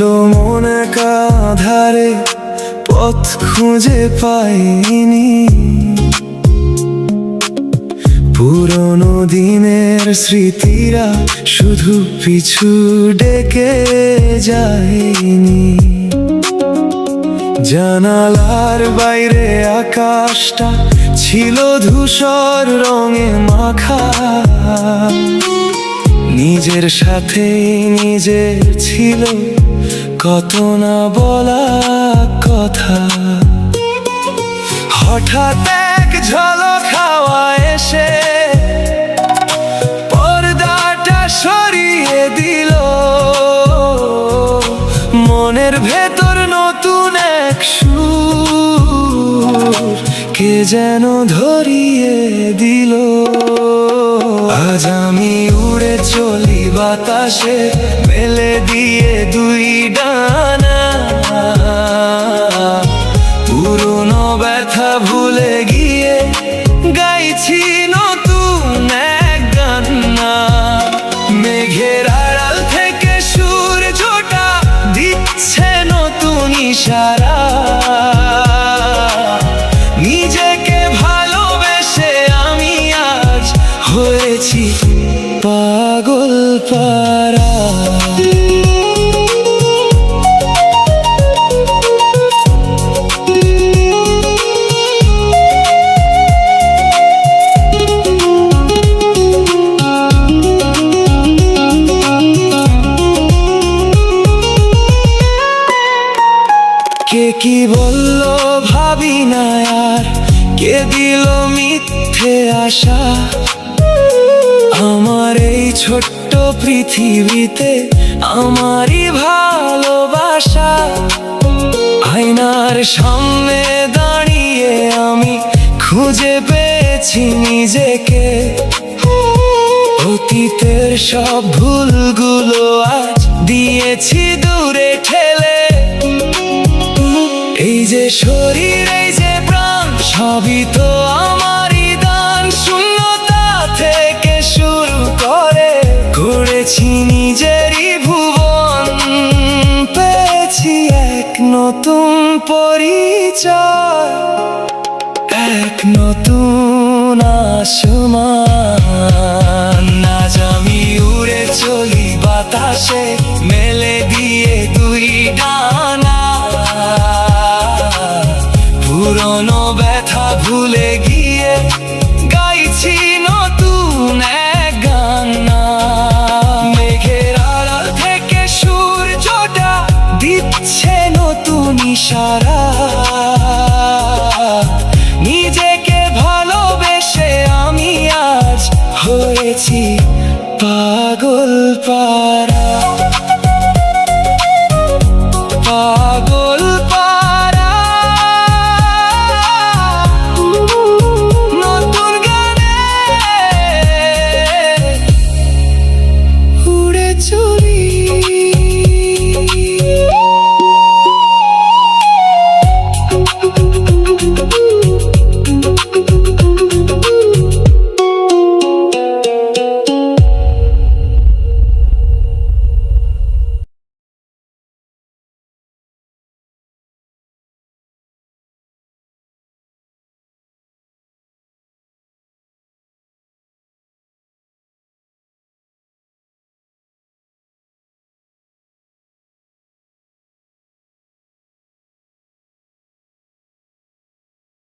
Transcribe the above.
ছিল মনে কাঁধারে, পথ খুঁজে পাইনি। পুরনো দিনের স্মৃতিরা শুধু পিছু ডেকে যায়নি। জানালার বাইরে আকাশটা ছিল ধূসর রঙে মাখা। নিজের সাথে নিজের ছিল কত না বলা কথা। হঠাৎ এক ঝলক হাওয়া এসে পর্দাটা সরিয়ে দিল। মনের ভেতর নতুন এক সুর কে যেন ধরিয়ে দিল। আজ আমি উড়ে চলি বাতাসে, মেলে দিয়ে দুই ডানা। পুরনো ব্যথা ভুলে গিয়ে গাইছি নতুন এক গান। মেঘের আড়াল থেকে সূর্যটা দিচ্ছে নতুন ইশারা। নিজেকে ভালোবেসে আমি আজ হয়েছি পাগল পারা। কে কি বললো ভাবি না আর, কে দিল মিথ্যে আশা। আমার এই ছোট্ট পৃথিবীতে আমারই ভালোবাসা। আয়নার সামনে দাঁড়িয়ে আমি খুঁজে পেয়েছি নিজেকে। অতীতের সব ভুলগুলো আজ দিয়েছি দূরে ঠেলে। এই যে শরীর, এই যে প্রাণ, সবই তো আমারই দান। শূন্যতা থেকে শুরু করে গড়েছি নিজেরই ভুবন। পেয়েছি এক নতুন পরিচয়, এক নতুন আসমান। আজ আমি উড়ে চলি বাতাসে, মেলে দিয়ে দুই ডানা। পুরনো ব্যথা ভুলে গিয়ে গাইছি নতুন এক গান। মেঘের আড়াল থেকে সূর্যটা দিচ্ছে নতুন ইশারা। নিজেকে ভালোবেসে আমি আজ হয়েছি পাগল পারা।